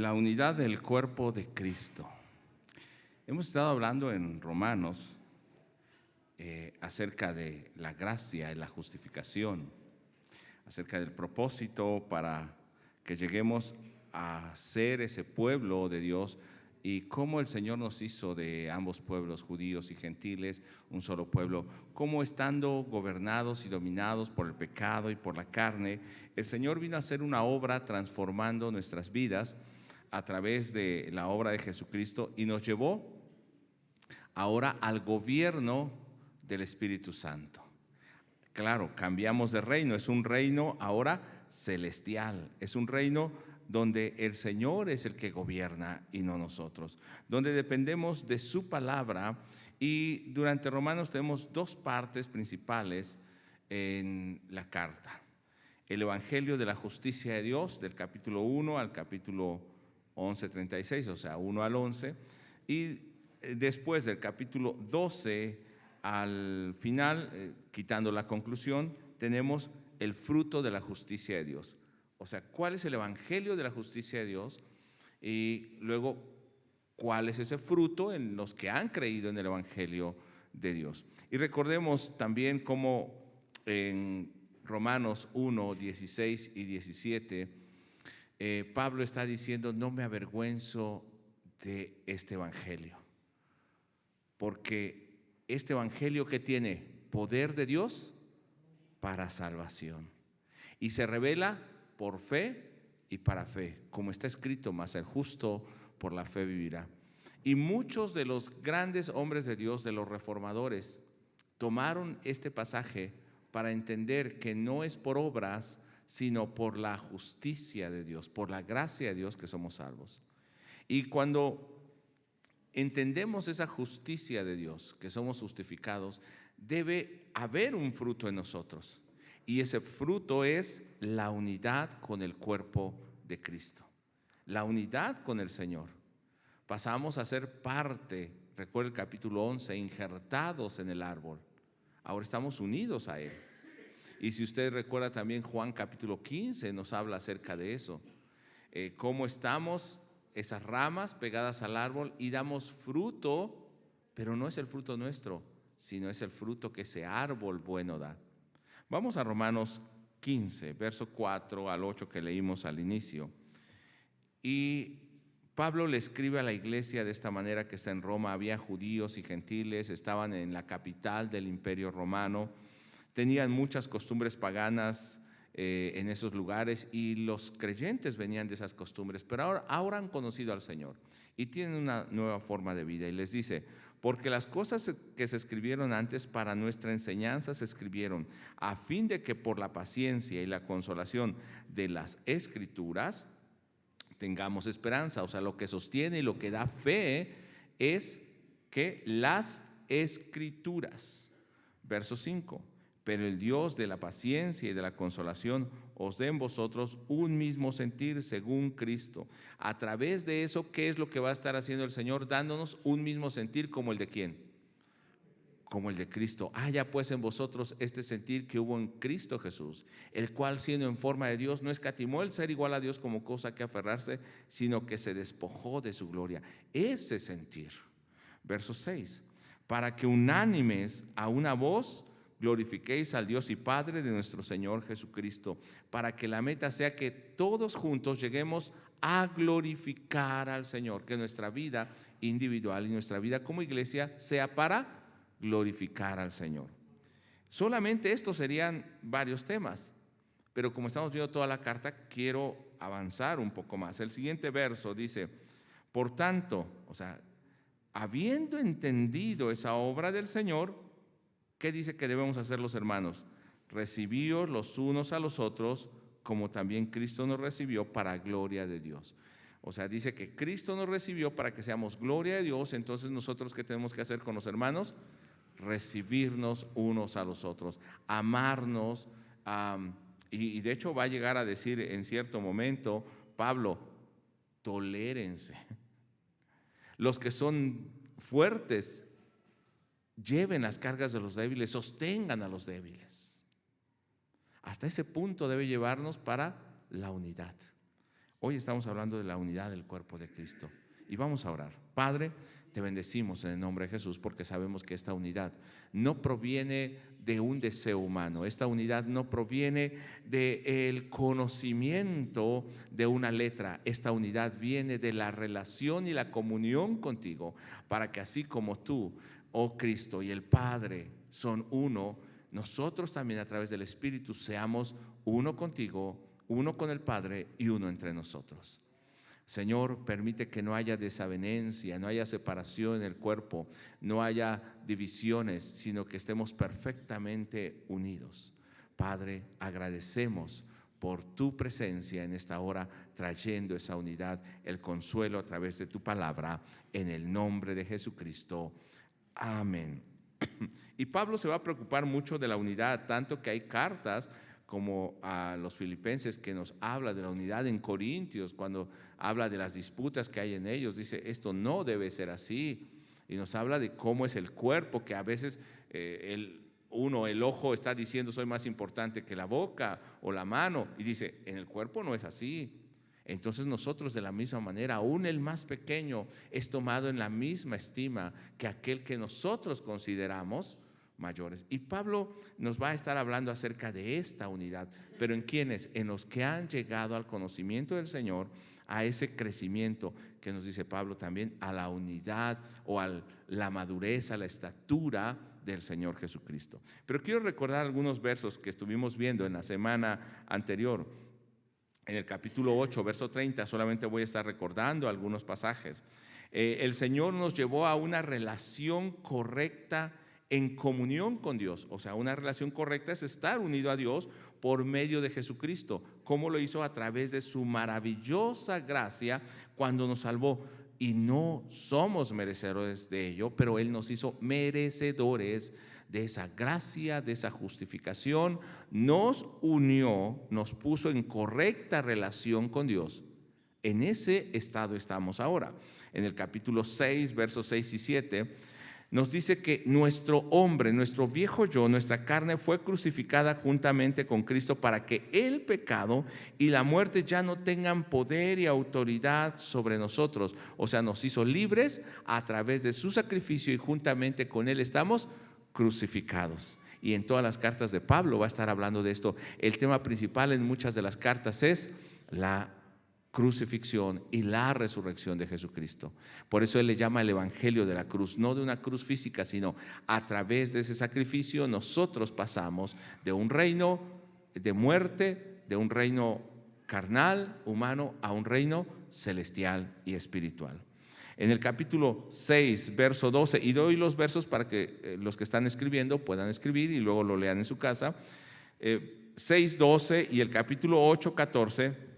La unidad del cuerpo de Cristo. Hemos estado hablando en Romanos acerca de la gracia y la justificación, acerca del propósito para que lleguemos a ser ese pueblo de Dios y cómo el Señor nos hizo de ambos pueblos, judíos y gentiles, un solo pueblo, cómo estando gobernados y dominados por el pecado y por la carne, el Señor vino a hacer una obra transformando nuestras vidas a través de la obra de Jesucristo y nos llevó ahora al gobierno del Espíritu Santo. Claro, cambiamos de reino, es un reino ahora celestial, es un reino donde el Señor es el que gobierna y no nosotros, donde dependemos de su palabra. Y durante Romanos tenemos dos partes principales en la carta: el Evangelio de la justicia de Dios, del capítulo 1 al capítulo 11:36, o sea, 1 al 11, y después del capítulo 12 al final, quitando la conclusión, tenemos el fruto de la justicia de Dios. O sea, ¿cuál es el evangelio de la justicia de Dios? Y luego, ¿cuál es ese fruto en los que han creído en el evangelio de Dios? Y recordemos también cómo en Romanos 1, 16 y 17, Pablo está diciendo: no me avergüenzo de este evangelio, porque este evangelio que tiene poder de Dios para salvación y se revela por fe y para fe, como está escrito: mas el justo por la fe vivirá. Y muchos de los grandes hombres de Dios, de los reformadores, tomaron este pasaje para entender que no es por obras, sino por la justicia de Dios, por la gracia de Dios que somos salvos. Y cuando entendemos esa justicia de Dios, que somos justificados, debe haber un fruto en nosotros. Y ese fruto es la unidad con el cuerpo de Cristo, la unidad con el Señor. Pasamos a ser parte, recuerda el capítulo 11, injertados en el árbol. Ahora estamos unidos a Él. Y si usted recuerda también Juan capítulo 15 nos habla acerca de eso. Cómo estamos esas ramas pegadas al árbol y damos fruto, pero no es el fruto nuestro, sino es el fruto que ese árbol bueno da. Vamos a Romanos 15, verso 4 al 8 que leímos al inicio. Y Pablo le escribe a la iglesia de esta manera que está en Roma. Había judíos y gentiles, estaban en la capital del imperio romano, tenían muchas costumbres paganas en esos lugares, y los creyentes venían de esas costumbres, pero ahora han conocido al Señor y tienen una nueva forma de vida. Y les dice: porque las cosas que se escribieron antes para nuestra enseñanza se escribieron a fin de que por la paciencia y la consolación de las Escrituras tengamos esperanza. O sea, lo que sostiene y lo que da fe es que las Escrituras. Verso 5: pero el Dios de la paciencia y de la consolación os dé en vosotros un mismo sentir según Cristo. A través de eso, ¿qué es lo que va a estar haciendo el Señor? Dándonos un mismo sentir. ¿Como el de quién? Como el de Cristo. Haya pues en vosotros este sentir que hubo en Cristo Jesús, el cual, siendo en forma de Dios, no escatimó el ser igual a Dios como cosa que aferrarse, sino que se despojó de su gloria. Ese sentir. Verso 6: para que unánimes a una voz glorifiquéis al Dios y Padre de nuestro Señor Jesucristo, para que la meta sea que todos juntos lleguemos a glorificar al Señor, que nuestra vida individual y nuestra vida como iglesia sea para glorificar al Señor. Solamente estos serían varios temas, pero como estamos viendo toda la carta, quiero avanzar un poco más. El siguiente verso dice: por tanto, o sea, habiendo entendido esa obra del Señor, ¿qué dice que debemos hacer los hermanos? Recibíos los unos a los otros, como también Cristo nos recibió, para gloria de Dios. O sea, dice que Cristo nos recibió para que seamos gloria de Dios. Entonces, ¿nosotros qué tenemos que hacer con los hermanos? Recibirnos unos a los otros, amarnos. Y de hecho va a llegar a decir en cierto momento Pablo: tolérense. Los que son fuertes, lleven las cargas de los débiles, sostengan a los débiles. Hasta ese punto debe llevarnos para la unidad. Hoy estamos hablando de la unidad del cuerpo de Cristo y vamos a orar. Padre, te bendecimos en el nombre de Jesús porque sabemos que esta unidad no proviene de un deseo humano. Esta unidad no proviene del conocimiento de una letra. Esta unidad viene de la relación y la comunión contigo, para que así como tú, oh Cristo, y el Padre son uno, nosotros también a través del Espíritu seamos uno contigo, uno con el Padre y uno entre nosotros. Señor, permite que no haya desavenencia, no haya separación en el cuerpo, no haya divisiones, sino que estemos perfectamente unidos. Padre, agradecemos por tu presencia en esta hora, trayendo esa unidad, el consuelo a través de tu palabra, en el nombre de Jesucristo. Amén. Y Pablo se va a preocupar mucho de la unidad, tanto que hay cartas como a los filipenses que nos habla de la unidad. En Corintios, cuando habla de las disputas que hay en ellos, dice esto no debe ser así, y nos habla de cómo es el cuerpo, que a veces el ojo está diciendo soy más importante que la boca o la mano, y dice en el cuerpo no es así. Entonces nosotros de la misma manera, aún el más pequeño es tomado en la misma estima que aquel que nosotros consideramos mayores. Y Pablo nos va a estar hablando acerca de esta unidad, pero ¿en quiénes? En los que han llegado al conocimiento del Señor, a ese crecimiento que nos dice Pablo también, a la unidad o a la madurez, a la estatura del Señor Jesucristo. Pero quiero recordar algunos versos que estuvimos viendo en la semana anterior. En el capítulo 8, verso 30, solamente voy a estar recordando algunos pasajes. El Señor nos llevó a una relación correcta en comunión con Dios. O sea, una relación correcta es estar unido a Dios por medio de Jesucristo. ¿Cómo lo hizo? A través de su maravillosa gracia cuando nos salvó. Y no somos merecedores de ello, pero Él nos hizo merecedores de esa gracia, de esa justificación. Nos unió, nos puso en correcta relación con Dios. En ese estado estamos ahora. En el capítulo 6, versos 6 y 7, nos dice que nuestro hombre, nuestro viejo yo, nuestra carne fue crucificada juntamente con Cristo para que el pecado y la muerte ya no tengan poder y autoridad sobre nosotros. O sea, nos hizo libres a través de su sacrificio y juntamente con Él estamos crucificados. Y en todas las cartas de Pablo va a estar hablando de esto. El tema principal en muchas de las cartas es la crucifixión y la resurrección de Jesucristo. Por eso Él le llama el evangelio de la cruz, no de una cruz física, sino a través de ese sacrificio nosotros pasamos de un reino de muerte, de un reino carnal, humano, a un reino celestial y espiritual. En el capítulo 6, verso 12, y doy los versos para que los que están escribiendo puedan escribir y luego lo lean en su casa. 6, 12 y el capítulo 8, 14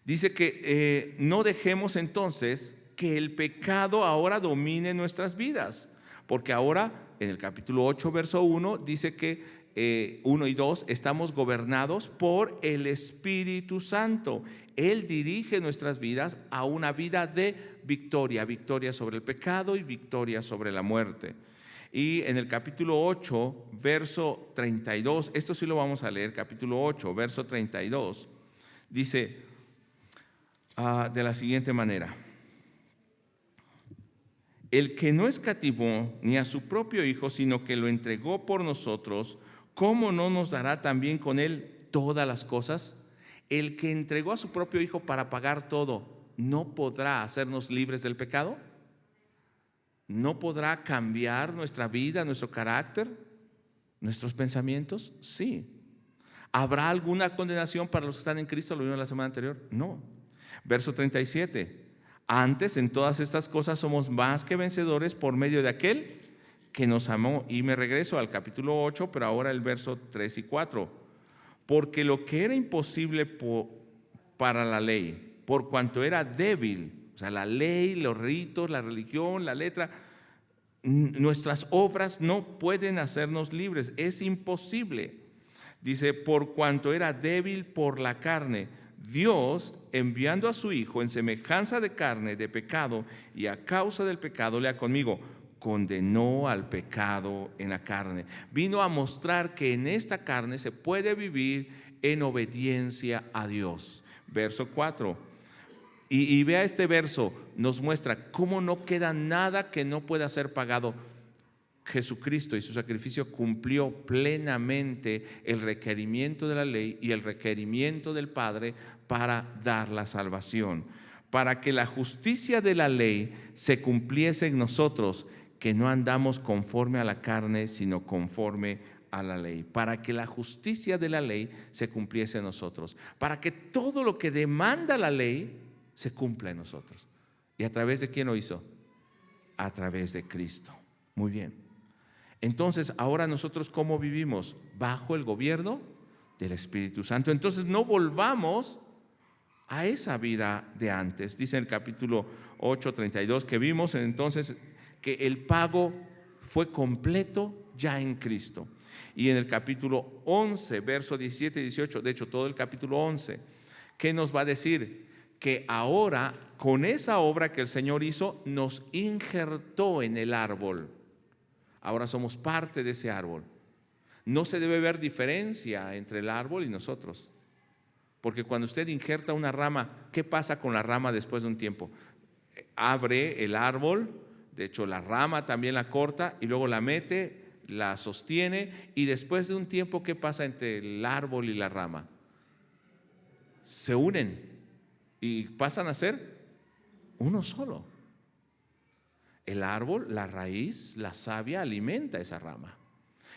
dice que no dejemos entonces que el pecado ahora domine nuestras vidas, porque ahora en el capítulo 8, verso 1 dice que 1 y 2 estamos gobernados por el Espíritu Santo. Él dirige nuestras vidas a una vida de victoria, victoria sobre el pecado y victoria sobre la muerte. Y en el capítulo 8, verso 32, esto sí lo vamos a leer, capítulo 8, verso 32, dice de la siguiente manera: el que no escatimó ni a su propio Hijo, sino que lo entregó por nosotros, ¿cómo no nos dará también con Él todas las cosas? El que entregó a su propio Hijo para pagar todo, ¿no podrá hacernos libres del pecado? ¿No podrá cambiar nuestra vida, nuestro carácter, nuestros pensamientos? Sí. ¿Habrá alguna condenación para los que están en Cristo? ¿Lo vimos la semana anterior? No. Verso 37. Antes, en todas estas cosas somos más que vencedores por medio de aquel que nos amó. Y me regreso al capítulo 8, pero ahora el verso 3 y 4. Porque lo que era imposible para la ley, por cuanto era débil, o sea, la ley, los ritos, la religión, la letra, nuestras obras no pueden hacernos libres, es imposible. Dice, por cuanto era débil por la carne, Dios, enviando a su Hijo en semejanza de carne, de pecado, y a causa del pecado, lea conmigo, condenó al pecado en la carne. Vino a mostrar que en esta carne se puede vivir en obediencia a Dios. verso 4. Y vea este verso, nos muestra cómo no queda nada que no pueda ser pagado. Jesucristo y su sacrificio cumplió plenamente el requerimiento de la ley y el requerimiento del Padre para dar la salvación. Para que la justicia de la ley se cumpliese en nosotros, que no andamos conforme a la carne, sino conforme a la ley. Para que la justicia de la ley se cumpliese en nosotros. Para que todo lo que demanda la ley se cumpla en nosotros. ¿Y a través de quién lo hizo? A través de Cristo. Muy bien. Entonces, ahora nosotros, ¿cómo vivimos? Bajo el gobierno del Espíritu Santo. Entonces, no volvamos a esa vida de antes. Dice en el capítulo 8:32 que vimos entonces que el pago fue completo ya en Cristo. Y en el capítulo 11, verso 17 y 18, de hecho todo el capítulo 11, ¿qué nos va a decir? Que ahora con esa obra que el Señor hizo nos injertó en el árbol. Ahora somos parte de ese árbol. No se debe ver diferencia entre el árbol y nosotros. Porque cuando usted injerta una rama, ¿qué pasa con la rama después de un tiempo? Abre el árbol, de hecho la rama también la corta y luego la mete, la sostiene, y después de un tiempo, ¿qué pasa entre el árbol y la rama? Se unen y pasan a ser uno solo. El árbol, la raíz, la savia alimenta esa rama.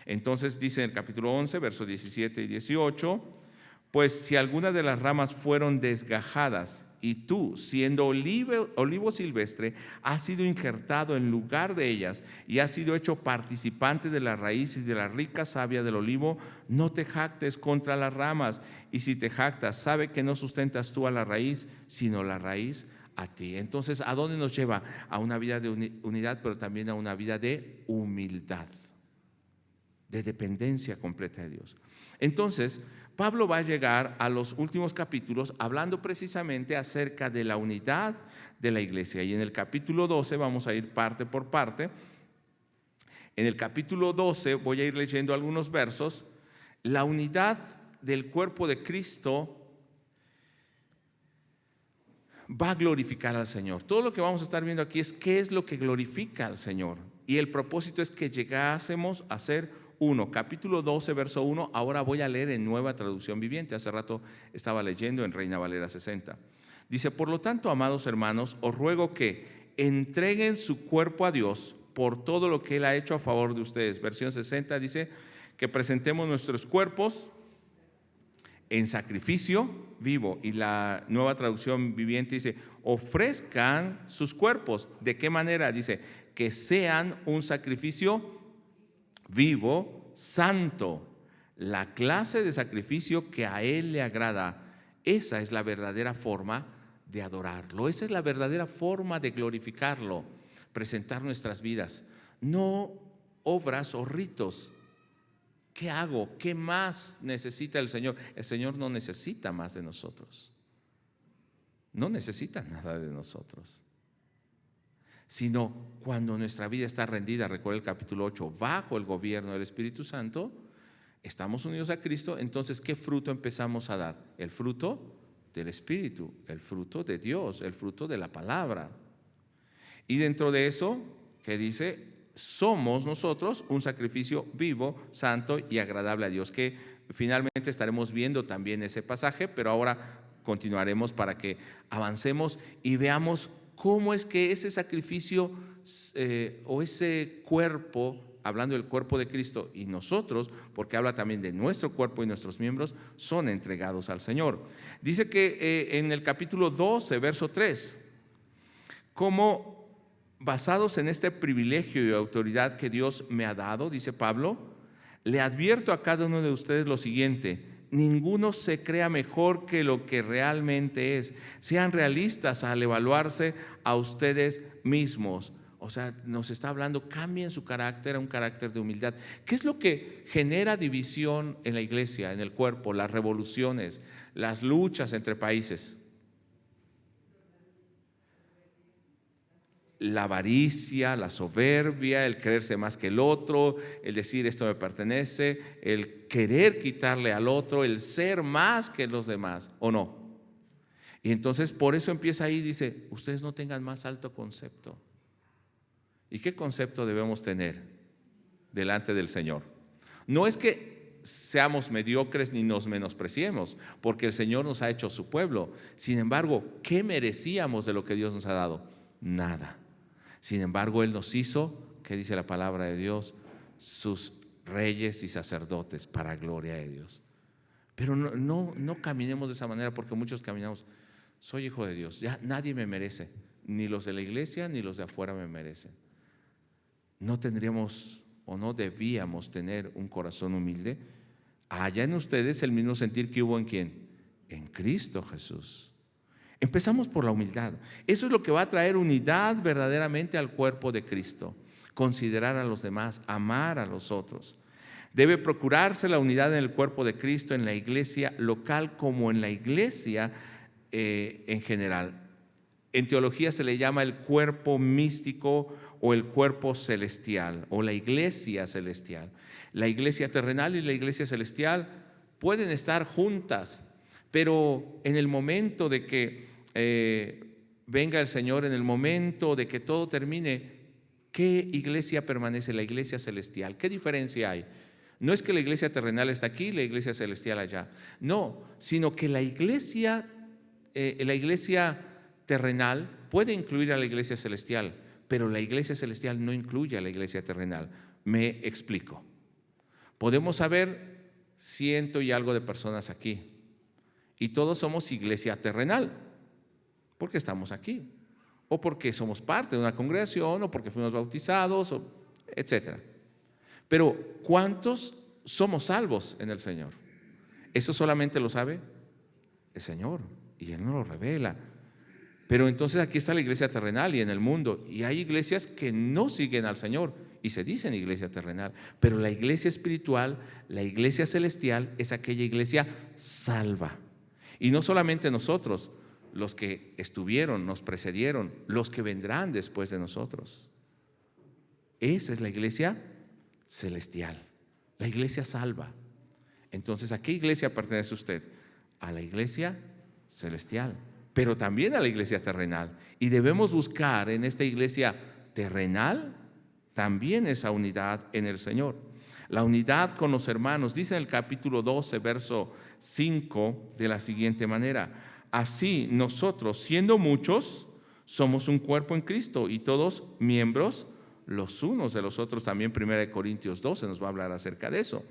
Entonces dice en el capítulo 11, versos 17 y 18, pues si algunas de las ramas fueron desgajadas y tú, siendo olivo silvestre, has sido injertado en lugar de ellas y has sido hecho participante de la raíz y de la rica savia del olivo, no te jactes contra las ramas, y si te jactas, sabe que no sustentas tú a la raíz, sino la raíz a ti. Entonces, ¿a dónde nos lleva? A una vida de unidad, pero también a una vida de humildad, de dependencia completa de Dios. Entonces, Pablo va a llegar a los últimos capítulos hablando precisamente acerca de la unidad de la iglesia. Y en el capítulo 12 vamos a ir parte por parte. En el capítulo 12 voy a ir leyendo algunos versos. La unidad del cuerpo de Cristo va a glorificar al Señor. Todo lo que vamos a estar viendo aquí es qué es lo que glorifica al Señor. Y el propósito es que llegásemos a ser uno. Capítulo 12, verso 1, ahora voy a leer en Nueva Traducción Viviente. Hace rato estaba leyendo en Reina Valera 60. Dice: por lo tanto, amados hermanos, os ruego que entreguen su cuerpo a Dios por todo lo que Él ha hecho a favor de ustedes. Versión 60 dice que presentemos nuestros cuerpos en sacrificio vivo. Y la Nueva Traducción Viviente dice: ofrezcan sus cuerpos. ¿De qué manera? Dice que sean un sacrificio vivo, santo, la clase de sacrificio que a Él le agrada. Esa es la verdadera forma de adorarlo, esa es la verdadera forma de glorificarlo, presentar nuestras vidas, no obras o ritos. ¿Qué hago? ¿Qué más necesita el Señor? El Señor no necesita más de nosotros, no necesita nada de nosotros, sino cuando nuestra vida está rendida, recuerda el capítulo 8, bajo el gobierno del Espíritu Santo, estamos unidos a Cristo. Entonces, ¿qué fruto empezamos a dar? El fruto del Espíritu, el fruto de Dios, el fruto de la palabra. Y dentro de eso, ¿qué dice? Somos nosotros un sacrificio vivo, santo y agradable a Dios, que finalmente estaremos viendo también ese pasaje, pero ahora continuaremos para que avancemos y veamos cómo es que ese sacrificio o ese cuerpo, hablando del cuerpo de Cristo, y nosotros, porque habla también de nuestro cuerpo y nuestros miembros, son entregados al Señor. Dice que en el capítulo 12, verso 3, como basados en este privilegio y autoridad que Dios me ha dado, dice Pablo, le advierto a cada uno de ustedes lo siguiente: ninguno se crea mejor que lo que realmente es. Sean realistas al evaluarse a ustedes mismos. O sea, nos está hablando, cambien su carácter a un carácter de humildad. ¿Qué es lo que genera división en la iglesia, en el cuerpo? Las revoluciones, las luchas entre países. La avaricia, la soberbia, el creerse más que el otro, el decir esto me pertenece, el querer quitarle al otro, el ser más que los demás, ¿o no? Y entonces por eso empieza ahí, dice, ustedes no tengan más alto concepto. ¿Y qué concepto debemos tener delante del Señor? No es que seamos mediocres ni nos menospreciemos, porque el Señor nos ha hecho su pueblo. Sin embargo, ¿qué merecíamos de lo que Dios nos ha dado? Nada. Sin embargo, Él nos hizo, ¿qué dice la palabra de Dios? Sus reyes y sacerdotes para gloria de Dios. Pero no caminemos de esa manera, porque muchos caminamos, soy hijo de Dios, ya nadie me merece, ni los de la iglesia ni los de afuera me merecen. No tendríamos o no debíamos tener un corazón humilde. Haya en ustedes el mismo sentir que hubo en ¿quién? En Cristo Jesús. Empezamos por la humildad. Eso es lo que va a traer unidad verdaderamente al cuerpo de Cristo. Considerar a los demás, amar a los otros. Debe procurarse la unidad en el cuerpo de Cristo, en la iglesia local como en la iglesia en general. En teología se le llama el cuerpo místico o el cuerpo celestial o la iglesia celestial. La iglesia terrenal y la iglesia celestial pueden estar juntas, pero en el momento de que venga el Señor, en el momento de que todo termine, ¿qué iglesia permanece? La iglesia celestial. ¿Qué diferencia hay? No es que la iglesia terrenal está aquí y la iglesia celestial allá. No, sino que la iglesia terrenal puede incluir a la iglesia celestial, pero la iglesia celestial no incluye a la iglesia terrenal. Me explico. Podemos haber 100 y algo de personas aquí y todos somos iglesia terrenal porque estamos aquí, o porque somos parte de una congregación, o porque fuimos bautizados, etc. Pero ¿cuántos somos salvos en el Señor? Eso solamente lo sabe el Señor y Él nos lo revela. Pero entonces aquí está la iglesia terrenal y en el mundo, y hay iglesias que no siguen al Señor y se dicen iglesia terrenal, pero la iglesia espiritual, la iglesia celestial es aquella iglesia salva. Y no solamente nosotros, los que estuvieron, nos precedieron, los que vendrán después de nosotros. Esa es la iglesia celestial, la iglesia salva. Entonces, ¿a qué iglesia pertenece usted? A la iglesia celestial, pero también a la iglesia terrenal. Y debemos buscar en esta iglesia terrenal también esa unidad en el Señor. La unidad con los hermanos, dice en el capítulo 12, verso 5, de la siguiente manera: así nosotros, siendo muchos, somos un cuerpo en Cristo y todos miembros los unos de los otros. También 1 Corintios 12 nos va a hablar acerca de eso.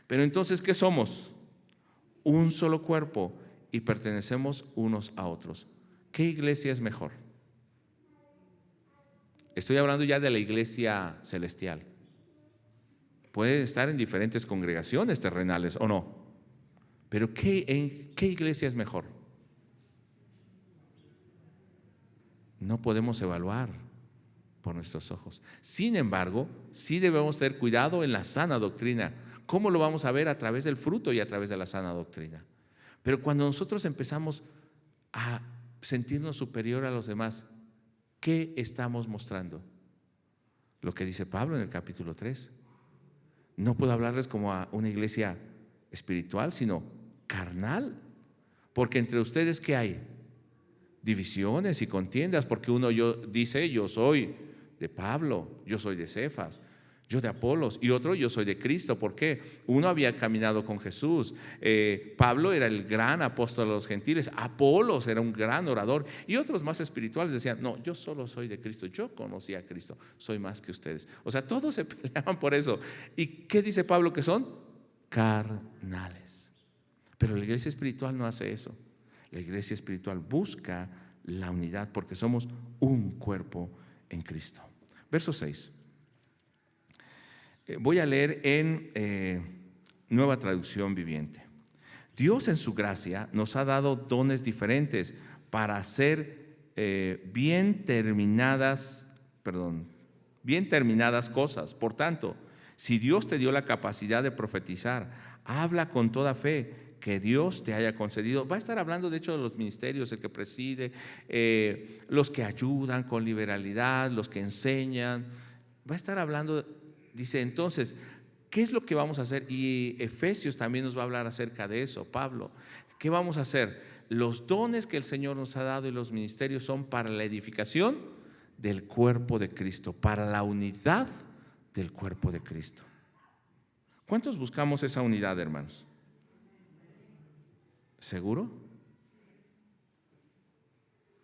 Pero entonces, ¿qué somos? Un solo cuerpo y pertenecemos unos a otros. ¿Qué iglesia es mejor? Estoy hablando ya de la iglesia celestial. Puede estar en diferentes congregaciones terrenales o no, pero ¿en qué iglesia es mejor? No podemos evaluar por nuestros ojos. Sin embargo, sí debemos tener cuidado en la sana doctrina. ¿Cómo lo vamos a ver? A través del fruto y a través de la sana doctrina. Pero cuando nosotros empezamos a sentirnos superior a los demás, ¿qué estamos mostrando? Lo que dice Pablo en el capítulo 3. No puedo hablarles como a una iglesia espiritual, sino carnal. Porque entre ustedes, ¿qué hay? Divisiones y contiendas, porque uno dice, yo soy de Pablo, yo soy de Cefas, yo de Apolos, y otro, yo soy de Cristo. ¿Por qué? Uno había caminado con Jesús. Pablo era el gran apóstol de los gentiles, Apolos era un gran orador, y otros más espirituales decían, no, yo solo soy de Cristo, yo conocí a Cristo, soy más que ustedes. O sea, todos se peleaban por eso. ¿Y qué dice Pablo que son? Carnales. Pero la iglesia espiritual no hace eso. La iglesia espiritual busca la unidad porque somos un cuerpo en Cristo. Verso 6. Voy a leer en Nueva Traducción Viviente. Dios en su gracia nos ha dado dones diferentes para hacer bien terminadas cosas. Por tanto, si Dios te dio la capacidad de profetizar, habla con toda fe que Dios te haya concedido. Va a estar hablando de hecho de los ministerios, el que preside, los que ayudan con liberalidad, los que enseñan. Va a estar hablando, dice, entonces, ¿qué es lo que vamos a hacer? Y Efesios también nos va a hablar acerca de eso, Pablo. ¿Qué vamos a hacer? los dones que el Señor nos ha dado y los ministerios son para la edificación del cuerpo de Cristo, para la unidad del cuerpo de Cristo. ¿Cuántos buscamos esa unidad, hermanos? ¿Seguro?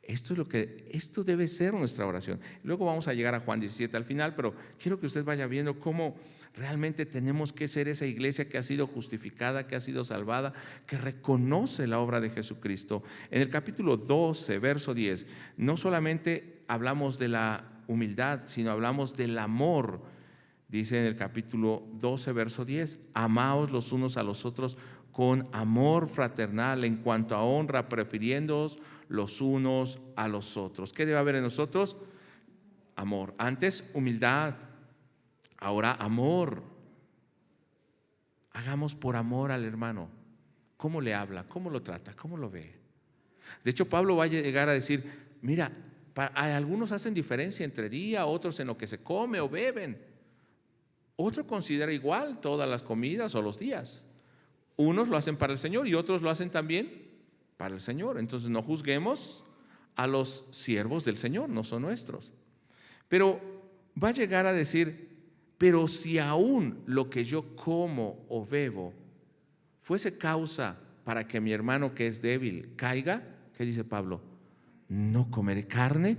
Esto debe ser nuestra oración. Luego vamos a llegar a Juan 17 al final, pero quiero que usted vaya viendo cómo realmente tenemos que ser esa iglesia que ha sido justificada, que ha sido salvada, que reconoce la obra de Jesucristo. En el capítulo 12, verso 10, no solamente hablamos de la humildad, sino hablamos del amor. Dice en el capítulo 12, verso 10, amaos los unos a los otros con amor fraternal, en cuanto a honra, prefiriéndoos los unos a los otros. ¿Qué debe haber en nosotros? Amor. Antes humildad, ahora amor. Hagamos por amor al hermano. ¿Cómo le habla? ¿Cómo lo trata? ¿Cómo lo ve? De hecho, Pablo va a llegar a decir, mira, algunos hacen diferencia entre día, otros en lo que se come o beben. Otro considera igual todas las comidas o los días. Unos lo hacen para el Señor y otros lo hacen también para el Señor. Entonces no juzguemos a los siervos del Señor, no son nuestros. Pero va a llegar a decir, pero si aún lo que yo como o bebo fuese causa para que mi hermano que es débil caiga, ¿qué dice Pablo? No comeré carne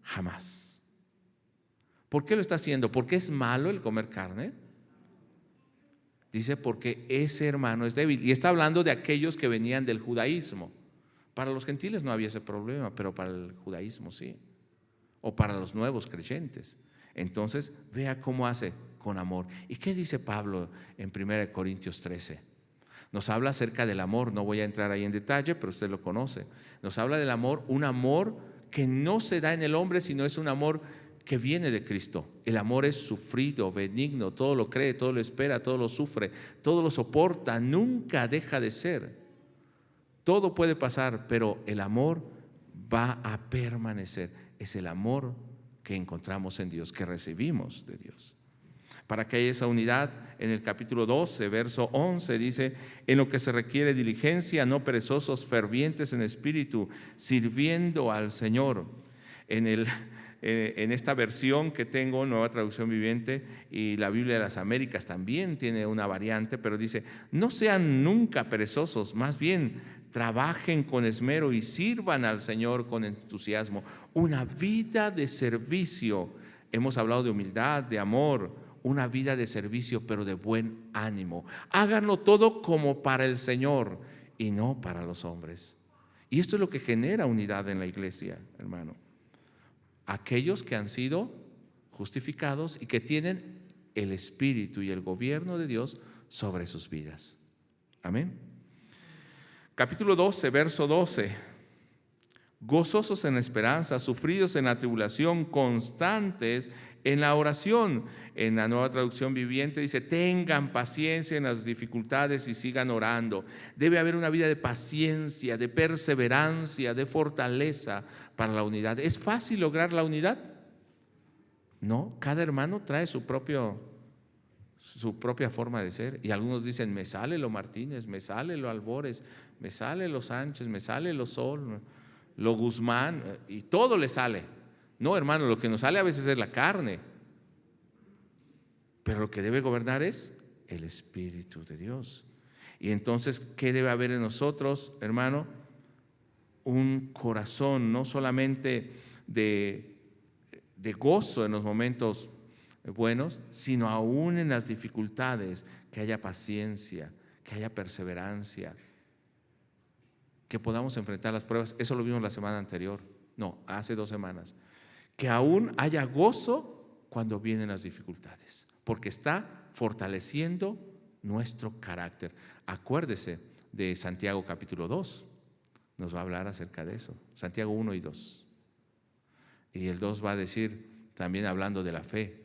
jamás. ¿Por qué lo está haciendo? ¿Por qué es malo el comer carne? Dice porque ese hermano es débil. Y está hablando de aquellos que venían del judaísmo. Para los gentiles no había ese problema, pero para el judaísmo sí. O para los nuevos creyentes. Entonces vea cómo hace con amor. ¿Y qué dice Pablo en 1 Corintios 13? Nos habla acerca del amor. No voy a entrar ahí en detalle, pero usted lo conoce. Nos habla del amor, un amor que no se da en el hombre, sino es un amor que viene de Cristo. El amor es sufrido, benigno, todo lo cree, todo lo espera, todo lo sufre, todo lo soporta, nunca deja de ser. Todo puede pasar, pero el amor va a permanecer. Es el amor que encontramos en Dios, que recibimos de Dios. Para que haya esa unidad, en el capítulo 12, verso 11 dice, en lo que se requiere diligencia, no perezosos, fervientes en espíritu, sirviendo al Señor. En esta versión que tengo, Nueva Traducción Viviente, y la Biblia de las Américas también tiene una variante, pero dice, no sean nunca perezosos, más bien trabajen con esmero y sirvan al Señor con entusiasmo. Una vida de servicio. Hemos hablado de humildad, de amor, una vida de servicio, pero de buen ánimo. Háganlo todo como para el Señor y no para los hombres. Y esto es lo que genera unidad en la iglesia, hermano. Aquellos que han sido justificados y que tienen el Espíritu y el gobierno de Dios sobre sus vidas. Amén. Capítulo 12, verso 12. Gozosos en la esperanza, sufridos en la tribulación, constantes en la oración. En la Nueva Traducción Viviente dice, tengan paciencia en las dificultades y sigan orando. Debe haber una vida de paciencia, de perseverancia, de fortaleza para la unidad. ¿Es fácil lograr la unidad? No, cada hermano trae su propia forma de ser. Y algunos dicen, me sale lo Martínez, me sale lo Albores, me sale lo Sánchez, me sale lo Sol, lo Guzmán, y todo le sale. No, hermano, lo que nos sale a veces es la carne, pero lo que debe gobernar es el Espíritu de Dios. Y entonces, ¿qué debe haber en nosotros, hermano? Un corazón no solamente de gozo en los momentos buenos, sino aún en las dificultades, que haya paciencia, que haya perseverancia, que podamos enfrentar las pruebas. Eso lo vimos la semana anterior, no, hace 2 semanas. Que aún haya gozo cuando vienen las dificultades, porque está fortaleciendo nuestro carácter. Acuérdese de Santiago capítulo 2, nos va a hablar acerca de eso, Santiago 1 y 2. Y el 2 va a decir, también hablando de la fe,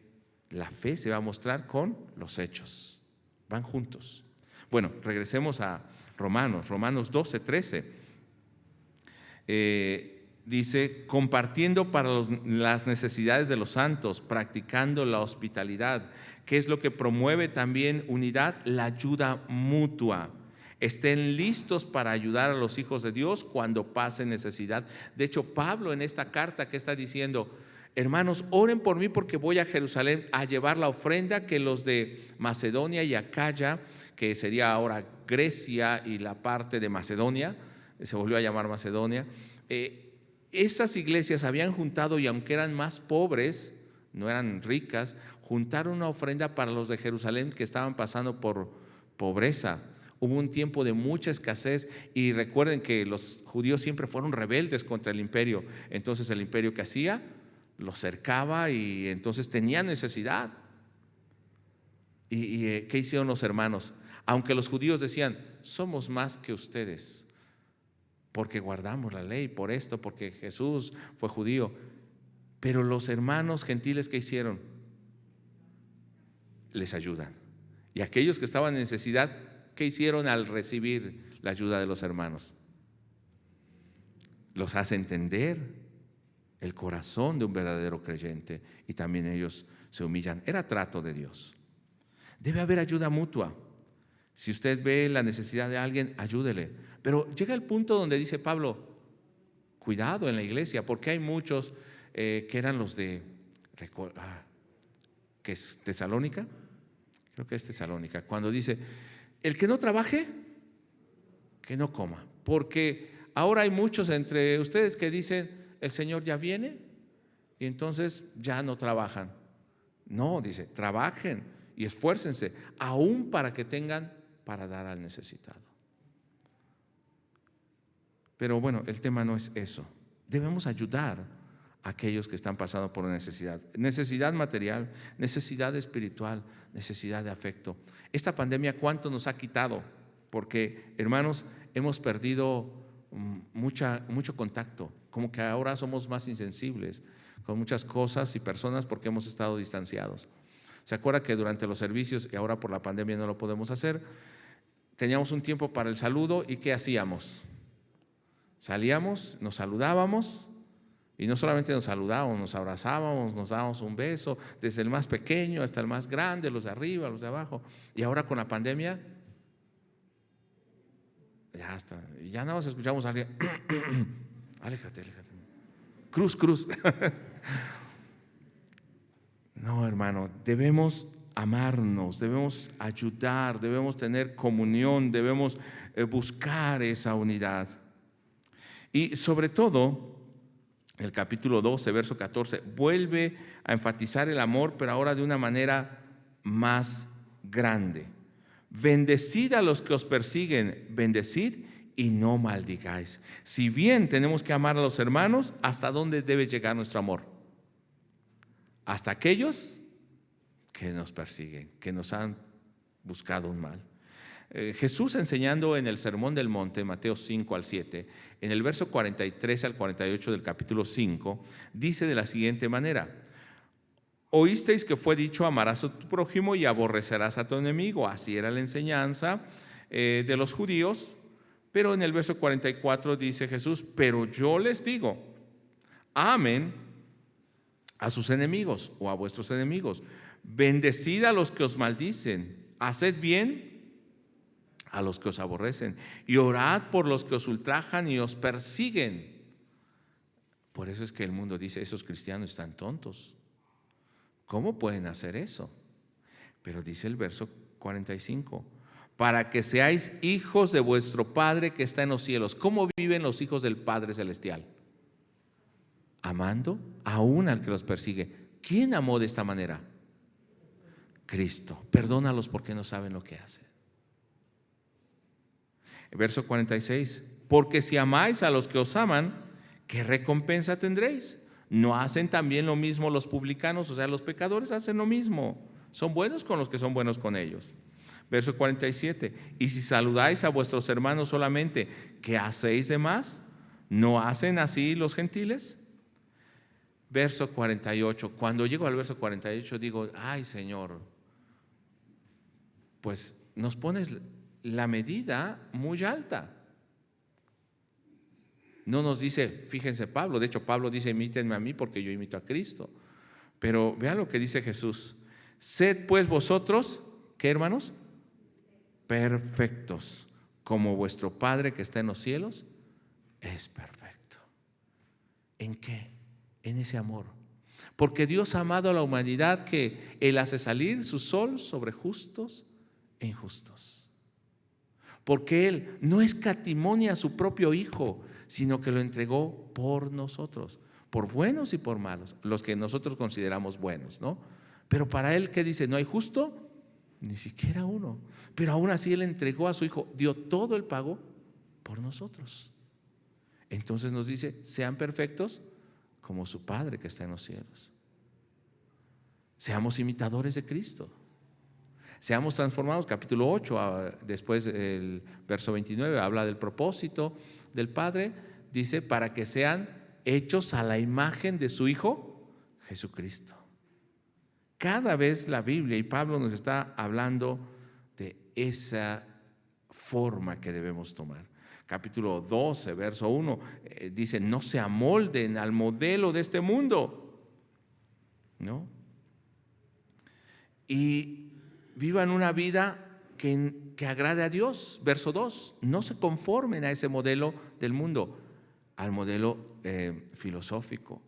la fe se va a mostrar con los hechos, van juntos. Bueno, regresemos a Romanos 12, 13. Dice, compartiendo para las necesidades de los santos, practicando la hospitalidad. ¿Qué es lo que promueve también unidad? La ayuda mutua. Estén listos para ayudar a los hijos de Dios cuando pase necesidad. De hecho, Pablo en esta carta que está diciendo: hermanos, oren por mí porque voy a Jerusalén a llevar la ofrenda que los de Macedonia y Acaya, que sería ahora Grecia y la parte de Macedonia, se volvió a llamar Macedonia, esas iglesias habían juntado, y aunque eran más pobres, no eran ricas, juntaron una ofrenda para los de Jerusalén que estaban pasando por pobreza. Hubo un tiempo de mucha escasez, y recuerden que los judíos siempre fueron rebeldes contra el imperio. Entonces el imperio, ¿qué hacía? Los cercaba, y entonces tenían necesidad. ¿Y qué hicieron los hermanos? Aunque los judíos decían: somos más que ustedes porque guardamos la ley, por esto, porque Jesús fue judío. Pero los hermanos gentiles, ¿qué hicieron? Les ayudan. Y aquellos que estaban en necesidad, ¿qué hicieron al recibir la ayuda de los hermanos? Los hace entender el corazón de un verdadero creyente, y también ellos se humillan. Era trato de Dios. Debe haber ayuda mutua. Si usted ve la necesidad de alguien, ayúdele. Pero llega el punto donde dice Pablo: cuidado en la iglesia, porque hay muchos que eran los de ¿qué es Tesalónica? Creo que es Tesalónica, cuando dice: el que no trabaje, que no coma. Porque ahora hay muchos entre ustedes que dicen: el Señor ya viene, y entonces ya no trabajan. No, dice: trabajen y esfuércense, aún para que tengan para dar al necesitado. Pero bueno, el tema no es eso. Debemos ayudar a aquellos que están pasando por necesidad. Necesidad material, necesidad espiritual, necesidad de afecto. Esta pandemia, ¿cuánto nos ha quitado? Porque, hermanos, hemos perdido mucho contacto. Como que ahora somos más insensibles con muchas cosas y personas porque hemos estado distanciados. ¿Se acuerda que durante los servicios, y ahora por la pandemia no lo podemos hacer, teníamos un tiempo para el saludo? ¿Y qué hacíamos? Salíamos, nos saludábamos, y no solamente nos saludábamos, nos abrazábamos, nos dábamos un beso, desde el más pequeño hasta el más grande, los de arriba, los de abajo. Y ahora con la pandemia, ya está, ya nada más escuchamos a alguien: aléjate, aléjate, cruz, cruz. No, hermano, debemos amarnos, debemos ayudar, debemos tener comunión, debemos buscar esa unidad. Y sobre todo, el capítulo 12, verso 14, vuelve a enfatizar el amor, pero ahora de una manera más grande. Bendecid a los que os persiguen, bendecid y no maldigáis. Si bien tenemos que amar a los hermanos, ¿hasta dónde debe llegar nuestro amor? Hasta aquellos que nos persiguen, que nos han buscado un mal. Jesús, enseñando en el Sermón del Monte, Mateo 5 al 7, en el verso 43 al 48 del capítulo 5, dice de la siguiente manera: oísteis que fue dicho: amarás a tu prójimo y aborrecerás a tu enemigo. Así era la enseñanza de los judíos. Pero en el verso 44 dice Jesús: pero yo les digo, amen a sus enemigos o a vuestros enemigos, bendecid a los que os maldicen, haced bien a los que os aborrecen, y orad por los que os ultrajan y os persiguen. Por eso es que el mundo dice: esos cristianos están tontos, ¿cómo pueden hacer eso? Pero dice el verso 45: para que seáis hijos de vuestro Padre que está en los cielos. ¿Cómo viven los hijos del Padre Celestial? Amando aún al que los persigue. ¿Quién amó de esta manera? Cristo. Perdónalos porque no saben lo que hacen. Verso 46: porque si amáis a los que os aman, ¿qué recompensa tendréis? ¿No hacen también lo mismo los publicanos? O sea, los pecadores hacen lo mismo. Son buenos con los que son buenos con ellos. Verso 47: y si saludáis a vuestros hermanos solamente, ¿qué hacéis de más? ¿No hacen así los gentiles? Verso 48. Cuando llego al verso 48 digo: ay, Señor, pues nos pones la medida muy alta. No nos dice, fíjense Pablo, de hecho Pablo dice: imítenme a mí porque yo imito a Cristo. Pero vean lo que dice Jesús: sed pues vosotros, ¿qué, hermanos? Perfectos, como vuestro Padre que está en los cielos es perfecto. ¿En qué? En ese amor. Porque Dios ha amado a la humanidad que Él hace salir su sol sobre justos e injustos. Porque Él no escatimó a su propio Hijo, sino que lo entregó por nosotros, por buenos y por malos, los que nosotros consideramos buenos, ¿no? Pero para Él, ¿qué dice? ¿No hay justo? Ni siquiera uno. Pero aún así Él entregó a su Hijo, dio todo el pago por nosotros. Entonces nos dice: sean perfectos como su Padre que está en los cielos. Seamos imitadores de Cristo. Seamos transformados. Capítulo 8, después el verso 29, habla del propósito del Padre. Dice: para que sean hechos a la imagen de su Hijo Jesucristo. Cada vez la Biblia y Pablo nos está hablando de esa forma que debemos tomar. Capítulo 12, verso 1, dice: no se amolden al modelo de este mundo, ¿no? Y vivan una vida que agrade a Dios. Verso 2, no se conformen a ese modelo del mundo, al modelo filosófico,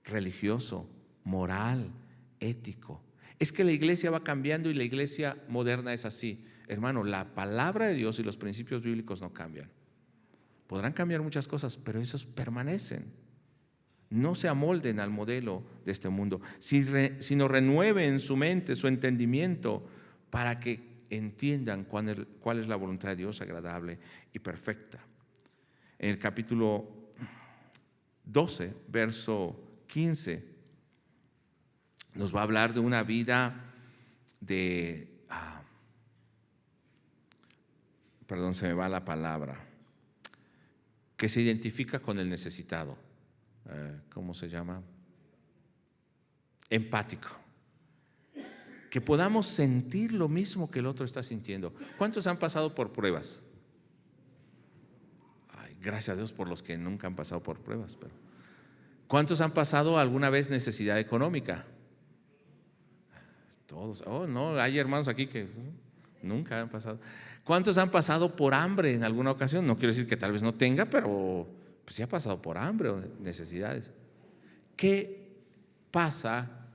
religioso, moral, ético. Es que la iglesia va cambiando y la iglesia moderna es así. Hermano, la palabra de Dios y los principios bíblicos no cambian. Podrán cambiar muchas cosas, pero esos permanecen. No se amolden al modelo de este mundo, sino renueven su mente, su entendimiento, para que entiendan cuál es la voluntad de Dios agradable y perfecta. En el capítulo 12, verso 15, nos va a hablar de una vida de, perdón, se me va la palabra, que se identifica con el necesitado. ¿Cómo se llama? Empático. Que podamos sentir lo mismo que el otro está sintiendo. ¿Cuántos han pasado por pruebas? Ay, gracias a Dios por los que nunca han pasado por pruebas, pero ¿cuántos han pasado alguna vez necesidad económica? Todos. Oh, no, hay hermanos aquí que nunca han pasado. ¿Cuántos han pasado por hambre en alguna ocasión? No quiero decir que tal vez no tenga, pero pues sí ha pasado por hambre o necesidades. ¿Qué pasa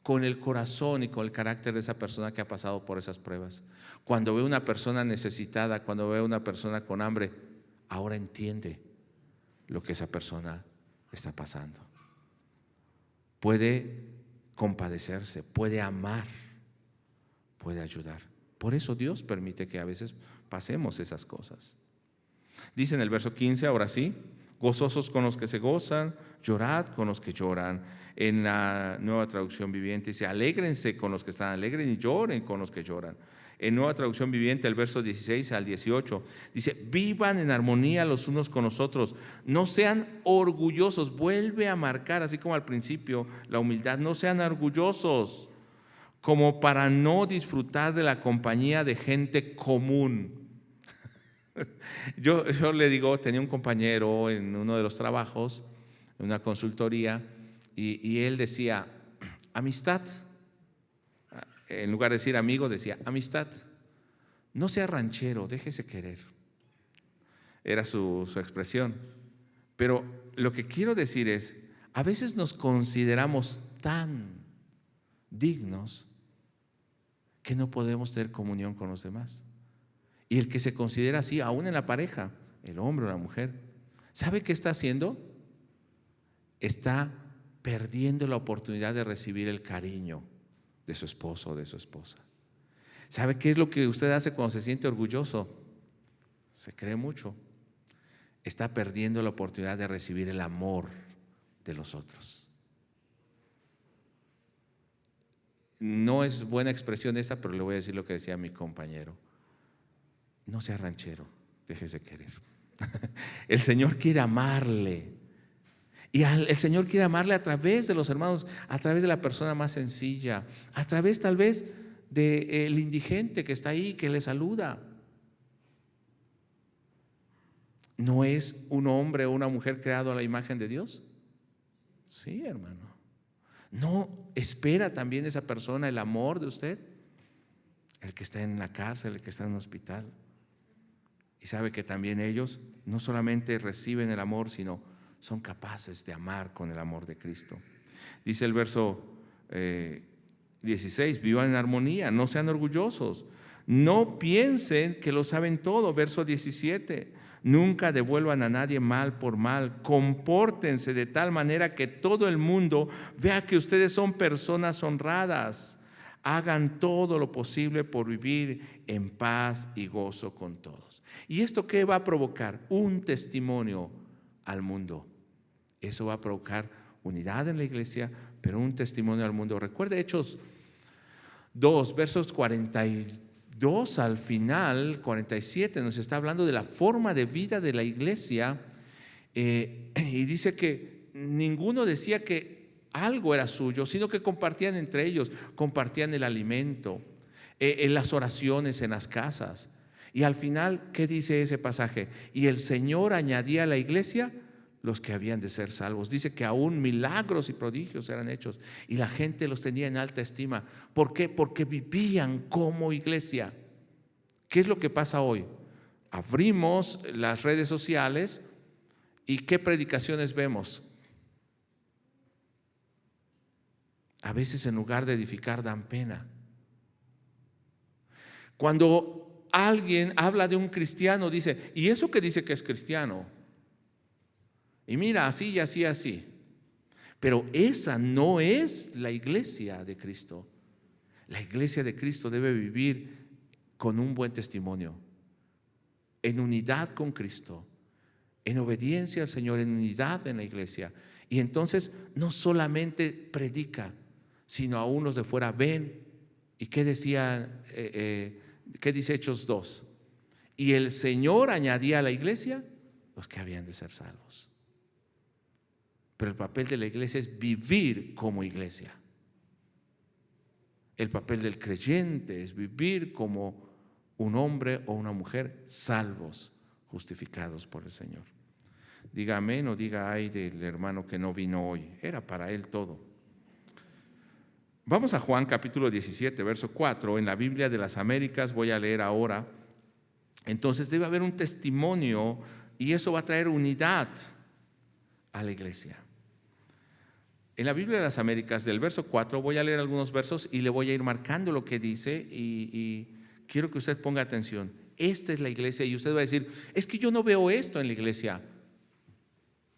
con el corazón y con el carácter de esa persona que ha pasado por esas pruebas? Cuando ve una persona necesitada, cuando ve una persona con hambre, ahora entiende lo que esa persona está pasando. Puede compadecerse, puede amar, puede ayudar. Por eso Dios permite que a veces pasemos esas cosas. Dice en el verso 15, ahora sí: gozosos con los que se gozan, llorad con los que lloran. En la Nueva Traducción Viviente dice: alégrense con los que están alegres y lloren con los que lloran. En Nueva Traducción Viviente, el verso 16 al 18, dice: vivan en armonía los unos con los otros, no sean orgullosos. Vuelve a marcar, así como al principio, la humildad. No sean orgullosos, como para no disfrutar de la compañía de gente común. Yo le digo, tenía un compañero en uno de los trabajos, en una consultoría, y él decía amistad. En lugar de decir amigo, decía amistad. No sea ranchero, déjese querer. Era su expresión. Pero lo que quiero decir es, a veces nos consideramos tan dignos que no podemos tener comunión con los demás. Y el que se considera así, aún en la pareja, el hombre o la mujer, ¿sabe qué está haciendo? Está perdiendo la oportunidad de recibir el cariño de su esposo o de su esposa. ¿Sabe qué es lo que usted hace cuando se siente orgulloso? Se cree mucho. Está perdiendo la oportunidad de recibir el amor de los otros. No es buena expresión esta, pero le voy a decir lo que decía mi compañero: no sea ranchero, déjese querer. El Señor quiere amarle. Y el Señor quiere amarle a través de los hermanos, a través de la persona más sencilla, a través tal vez del indigente que está ahí, que le saluda. ¿No es un hombre o una mujer creado a la imagen de Dios? Sí, hermano. ¿No espera también esa persona el amor de usted? El que está en la cárcel, el que está en un hospital. Y sabe que también ellos no solamente reciben el amor, sino son capaces de amar con el amor de Cristo. Dice el verso 16, vivan en armonía, no sean orgullosos, no piensen que lo saben todo. Verso 17, nunca devuelvan a nadie mal por mal, compórtense de tal manera que todo el mundo vea que ustedes son personas honradas. Hagan todo lo posible por vivir en paz y gozo con todos. ¿Y esto qué va a provocar? Un testimonio al mundo. Eso va a provocar unidad en la iglesia, pero un testimonio al mundo. Recuerde Hechos 2, versos 42 al final, 47, nos está hablando de la forma de vida de la iglesia, y dice que ninguno decía que algo era suyo, sino que compartían entre ellos, compartían el alimento, en las oraciones en las casas. Y al final, ¿qué dice ese pasaje? Y el Señor añadía a la iglesia los que habían de ser salvos. Dice que aún milagros y prodigios eran hechos y la gente los tenía en alta estima. ¿Por qué? Porque vivían como iglesia. ¿Qué es lo que pasa hoy? Abrimos las redes sociales y ¿qué predicaciones vemos? A veces en lugar de edificar dan pena. Cuando alguien habla de un cristiano, dice, ¿y eso que dice que es cristiano? Y mira, así y así, así. Pero esa no es la iglesia de Cristo. La iglesia de Cristo debe vivir con un buen testimonio, en unidad con Cristo, en obediencia al Señor, en unidad en la iglesia. Y entonces no solamente predica, sino aún los de fuera ven. ¿Y qué decía? ¿Qué dice Hechos 2? Y el Señor añadía a la iglesia los que habían de ser salvos. Pero el papel de la iglesia es vivir como iglesia. El papel del creyente es vivir como un hombre o una mujer salvos, justificados por el Señor. Diga amén o diga ay del hermano que no vino hoy. Era para él todo. Vamos a Juan capítulo 17, verso 4. En la Biblia de las Américas voy a leer ahora. Entonces debe haber un testimonio y eso va a traer unidad a la iglesia. En la Biblia de las Américas, del verso 4, voy a leer algunos versos y le voy a ir marcando lo que dice y quiero que usted ponga atención. Esta es la iglesia y usted va a decir, es que yo no veo esto en la iglesia.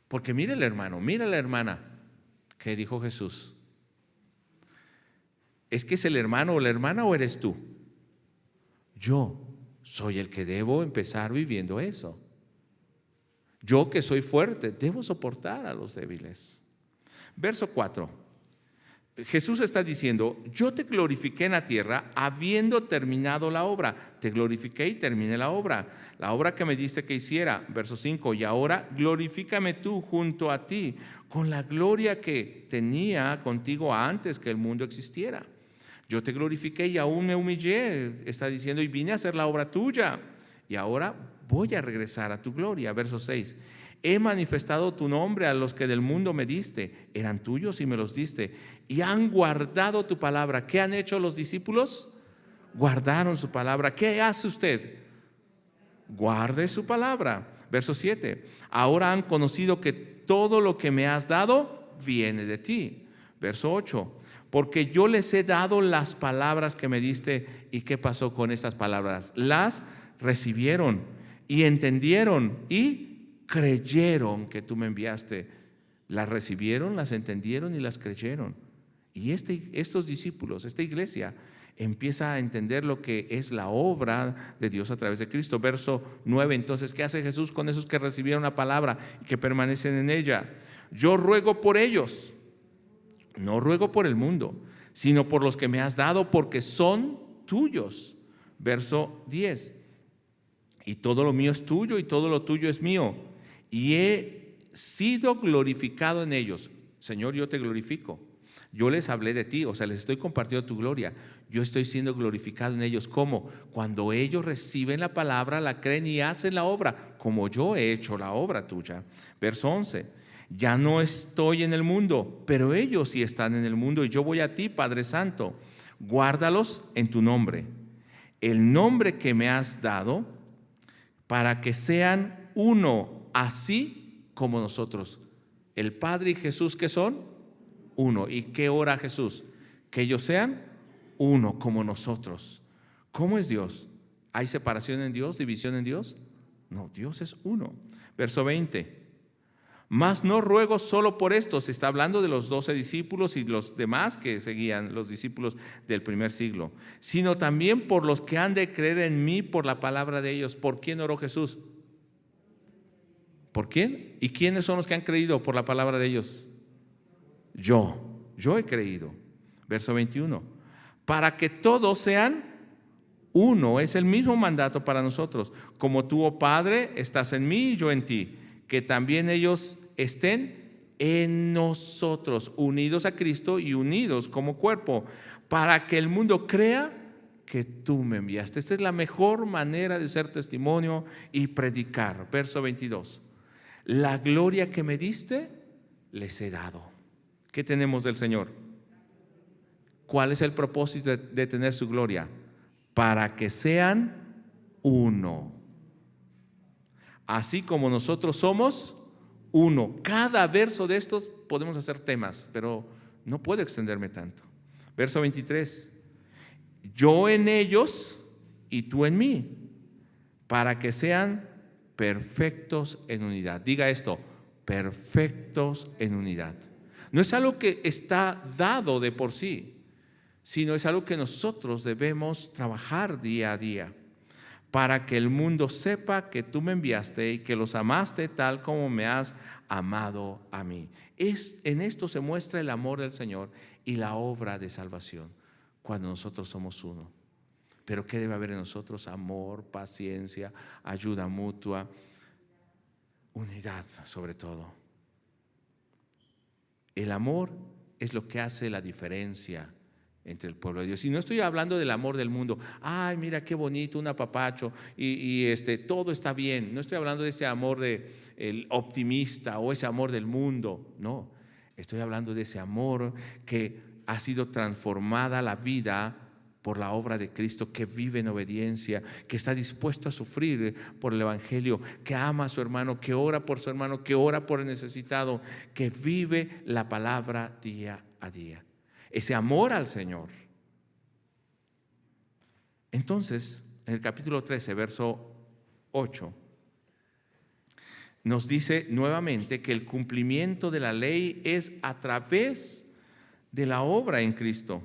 Porque mira el hermano, mira la hermana. ¿Qué dijo Jesús? ¿Es que es el hermano o la hermana o eres tú? Yo soy el que debo empezar viviendo eso. Yo que soy fuerte, debo soportar a los débiles. Verso 4. Jesús está diciendo, yo te glorifiqué en la tierra habiendo terminado la obra. Te glorifiqué y terminé la obra que me diste que hiciera. Verso 5, y ahora glorifícame tú junto a ti con la gloria que tenía contigo antes que el mundo existiera. Yo te glorifiqué y aún me humillé, está diciendo, y vine a hacer la obra tuya. Y ahora voy a regresar a tu gloria. Verso 6. He manifestado tu nombre a los que del mundo me diste. Eran tuyos y me los diste. Y han guardado tu palabra. ¿Qué han hecho los discípulos? Guardaron su palabra. ¿Qué hace usted? Guarde su palabra. Verso 7. Ahora han conocido que todo lo que me has dado viene de ti. Verso 8. Porque yo les he dado las palabras que me diste. ¿Y qué pasó con estas palabras? Las recibieron y entendieron y creyeron que tú me enviaste. Las recibieron, las entendieron y las creyeron. Y estos discípulos, esta iglesia empieza a entender lo que es la obra de Dios a través de Cristo. Verso 9, entonces, ¿qué hace Jesús con esos que recibieron la palabra y que permanecen en ella? Yo ruego por ellos, no ruego por el mundo, sino por los que me has dado, porque son tuyos. Verso 10, y todo lo mío es tuyo y todo lo tuyo es mío, y he sido glorificado en ellos. Señor, yo te glorifico. Yo les hablé de ti, o sea, les estoy compartiendo tu gloria. Yo estoy siendo glorificado en ellos. ¿Cómo? Cuando ellos reciben la palabra, la creen y hacen la obra, como yo he hecho la obra tuya. Verso 11. Ya no estoy en el mundo, pero ellos sí están en el mundo, y yo voy a ti, Padre Santo. Guárdalos en tu nombre, el nombre que me has dado, para que sean uno, así como nosotros. El Padre y Jesús, ¿qué son? Uno. ¿Y qué ora Jesús? Que ellos sean uno como nosotros. ¿Cómo es Dios? ¿Hay separación en Dios, división en Dios? No, Dios es uno. Verso 20. Mas no ruego solo por esto. Se está hablando de los 12 discípulos y los demás que seguían, los discípulos del primer siglo, sino también por los que han de creer en mí por la palabra de ellos. ¿Por quién oró Jesús? ¿Por quién? ¿Y quiénes son los que han creído por la palabra de ellos? Yo he creído. Verso 21. Para que todos sean uno. Es el mismo mandato para nosotros. Como tú, oh Padre, estás en mí y yo en ti, que también ellos estén en nosotros, unidos a Cristo y unidos como cuerpo, para que el mundo crea que tú me enviaste. Esta es la mejor manera de ser testimonio y predicar. Verso 22. La gloria que me diste, les he dado. ¿Qué tenemos del Señor? ¿Cuál es el propósito de tener su gloria? Para que sean uno. Así como nosotros somos uno. Cada verso de estos podemos hacer temas, pero no puedo extenderme tanto. Verso 23. Yo en ellos y tú en mí, para que sean perfectos en unidad. Diga esto, perfectos en unidad. No es algo que está dado de por sí, sino es algo que nosotros debemos trabajar día a día, para que el mundo sepa que tú me enviaste y que los amaste tal como me has amado a mí. En esto se muestra el amor del Señor y la obra de salvación, cuando nosotros somos uno. Pero ¿qué debe haber en nosotros? Amor, paciencia, ayuda mutua, unidad sobre todo. El amor es lo que hace la diferencia entre el pueblo de Dios. Y no estoy hablando del amor del mundo. Ay, mira qué bonito, un apapacho y todo está bien. No estoy hablando de ese amor el optimista o ese amor del mundo. No, estoy hablando de ese amor que ha sido transformada la vida por la obra de Cristo, que vive en obediencia, que está dispuesto a sufrir por el evangelio, que ama a su hermano, que ora por su hermano, que ora por el necesitado, que vive la palabra día a día. Ese amor al Señor. Entonces, en el capítulo 13, verso 8, nos dice nuevamente que el cumplimiento de la ley es a través de la obra en Cristo.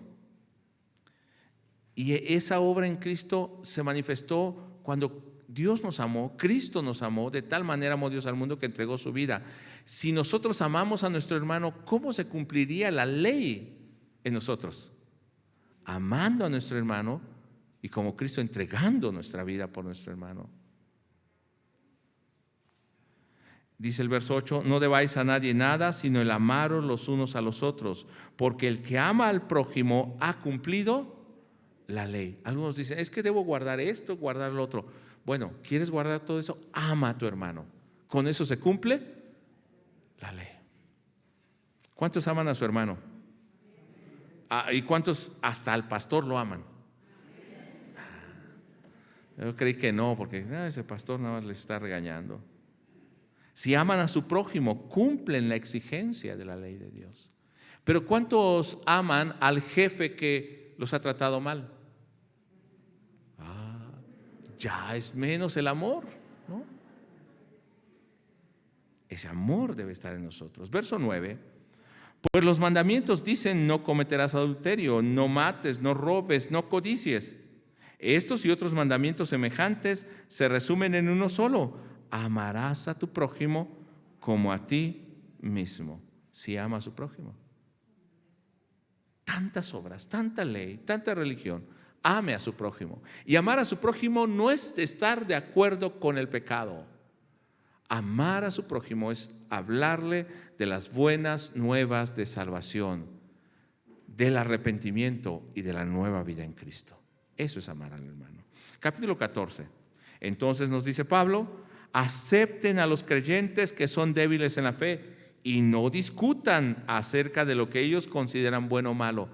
Y esa obra en Cristo se manifestó cuando Dios nos amó, Cristo nos amó, de tal manera amó Dios al mundo que entregó su vida. Si nosotros amamos a nuestro hermano, ¿cómo se cumpliría la ley en nosotros? Amando a nuestro hermano y como Cristo entregando nuestra vida por nuestro hermano. Dice el verso 8, no debáis a nadie nada, sino el amaros los unos a los otros, porque el que ama al prójimo ha cumplido la ley. Algunos dicen, es que debo guardar esto, guardar lo otro. Bueno, ¿quieres guardar todo eso? Ama a tu hermano. Con eso se cumple la ley. ¿Cuántos aman a su hermano? ¿Y cuántos hasta al pastor lo aman? Yo creí que no, porque ese pastor nada más les está regañando. Si aman a su prójimo, cumplen la exigencia de la ley de Dios. Pero ¿cuántos aman al jefe que los ha tratado mal? Ya es menos el amor, ¿no? Ese amor debe estar en nosotros. Verso 9. Pues los mandamientos dicen: no cometerás adulterio, no mates, no robes, no codicies. Estos y otros mandamientos semejantes se resumen en uno solo: amarás a tu prójimo como a ti mismo. Si ama a su prójimo. Tantas obras, tanta ley, tanta religión. Ame a su prójimo. Y amar a su prójimo no es estar de acuerdo con el pecado. Amar a su prójimo es hablarle de las buenas nuevas de salvación, del arrepentimiento y de la nueva vida en Cristo. Eso es amar al hermano. Capítulo 14. Entonces nos dice Pablo: acepten a los creyentes que son débiles en la fe y no discutan acerca de lo que ellos consideran bueno o malo.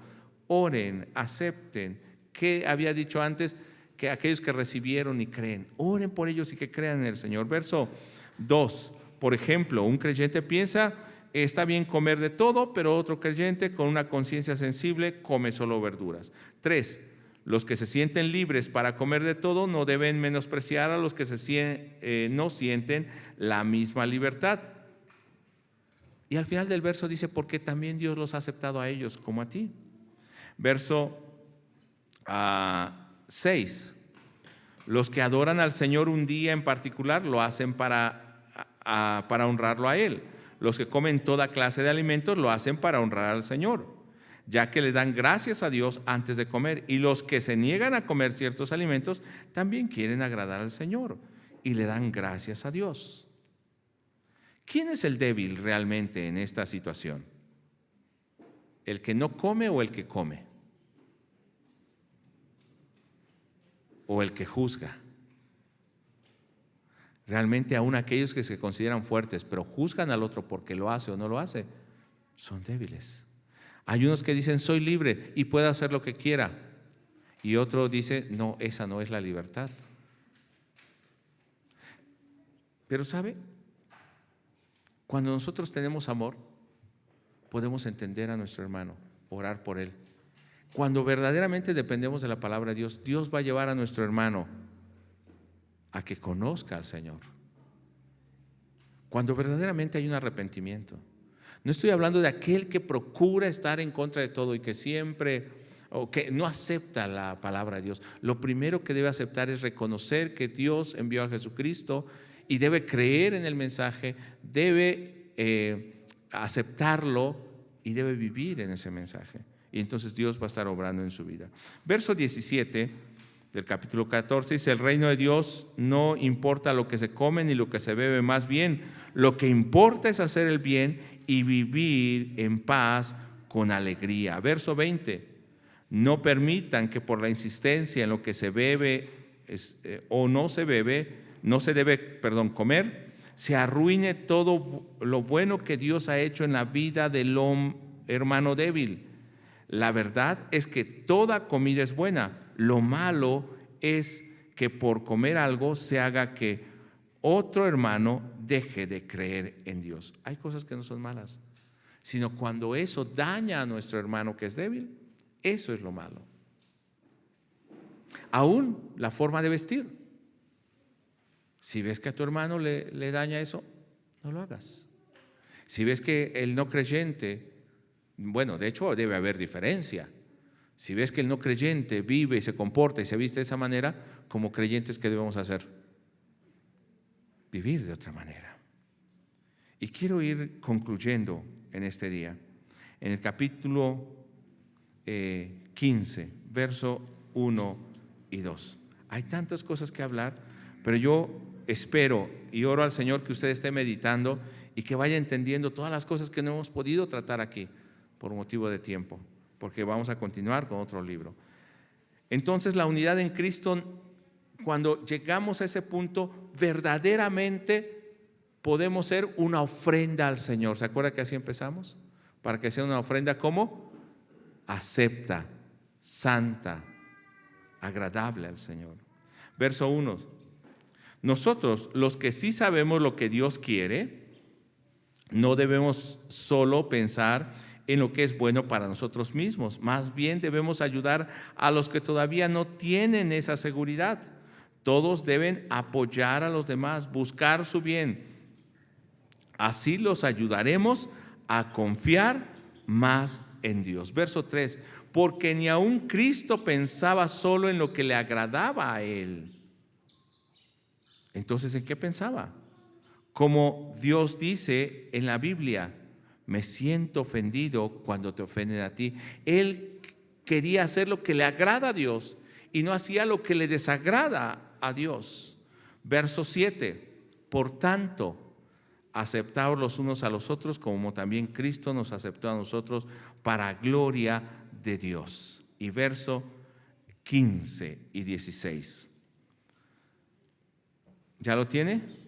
Oren, acepten. ¿Qué había dicho antes? que aquellos que recibieron y creen. Oren por ellos y que crean en el Señor. Verso 2, por ejemplo, un creyente piensa, está bien comer de todo, pero otro creyente con una conciencia sensible come solo verduras. 3, los que se sienten libres para comer de todo no deben menospreciar a los que no sienten la misma libertad. Y al final del verso dice, porque también Dios los ha aceptado a ellos como a ti. Verso 6, los que adoran al Señor un día en particular lo hacen para honrarlo a Él. Los que comen toda clase de alimentos lo hacen para honrar al Señor, ya que le dan gracias a Dios antes de comer. Y los que se niegan a comer ciertos alimentos también quieren agradar al Señor y le dan gracias a Dios. ¿Quién es el débil realmente en esta situación? ¿El que no come o el que come? ¿O el que juzga? Realmente aún aquellos que se consideran fuertes, pero juzgan al otro porque lo hace o no lo hace, son débiles. Hay unos que dicen, soy libre y puedo hacer lo que quiera. Y otro dice, no, esa no es la libertad. Pero ¿sabe? Cuando nosotros tenemos amor, podemos entender a nuestro hermano, orar por él. Cuando verdaderamente dependemos de la palabra de Dios, Dios va a llevar a nuestro hermano a que conozca al Señor. Cuando verdaderamente hay un arrepentimiento. No estoy hablando de aquel que procura estar en contra de todo y que siempre, o que no acepta la palabra de Dios. Lo primero que debe aceptar es reconocer que Dios envió a Jesucristo y debe creer en el mensaje, debe aceptarlo y debe vivir en ese mensaje. Y entonces Dios va a estar obrando en su vida. Verso 17 del capítulo 14 dice, el reino de Dios no importa lo que se come ni lo que se bebe, más bien lo que importa es hacer el bien y vivir en paz con alegría. Verso 20, no permitan que por la insistencia en lo que se bebe o no se debe comer, se arruine todo lo bueno que Dios ha hecho en la vida del hermano débil. La verdad es que toda comida es buena. Lo malo es que por comer algo se haga que otro hermano deje de creer en Dios. Hay cosas que no son malas, sino cuando eso daña a nuestro hermano que es débil, eso es lo malo. Aún la forma de vestir. Si ves que a tu hermano le daña eso, no lo hagas. Si ves que el no creyente, bueno, de hecho debe haber diferencia. Si ves que el no creyente vive y se comporta y se viste de esa manera, como creyentes, ¿qué debemos hacer? Vivir de otra manera. Y quiero ir concluyendo en este día. En el capítulo 15, verso 1 y 2. Hay tantas cosas que hablar, pero yo espero y oro al Señor que usted esté meditando y que vaya entendiendo todas las cosas que no hemos podido tratar aquí por motivo de tiempo, porque vamos a continuar con otro libro. Entonces, la unidad en Cristo, cuando llegamos a ese punto, verdaderamente podemos ser una ofrenda al Señor. ¿Se acuerda que así empezamos? Para que sea una ofrenda como acepta, santa, agradable al Señor. Verso 1. Nosotros, los que sí sabemos lo que Dios quiere, no debemos solo pensar en lo que es bueno para nosotros mismos. Más bien debemos ayudar a los que todavía no tienen esa seguridad. Todos deben apoyar a los demás, buscar su bien. Así los ayudaremos a confiar más en Dios. Verso 3, porque ni aun Cristo pensaba solo en lo que le agradaba a Él. Entonces, ¿en qué pensaba? Como Dios dice en la Biblia, me siento ofendido cuando te ofenden a ti. Él quería hacer lo que le agrada a Dios y no hacía lo que le desagrada a Dios. Verso 7, por tanto, aceptaos los unos a los otros como también Cristo nos aceptó a nosotros para gloria de Dios. Y verso 15 y 16. ¿Ya lo tiene?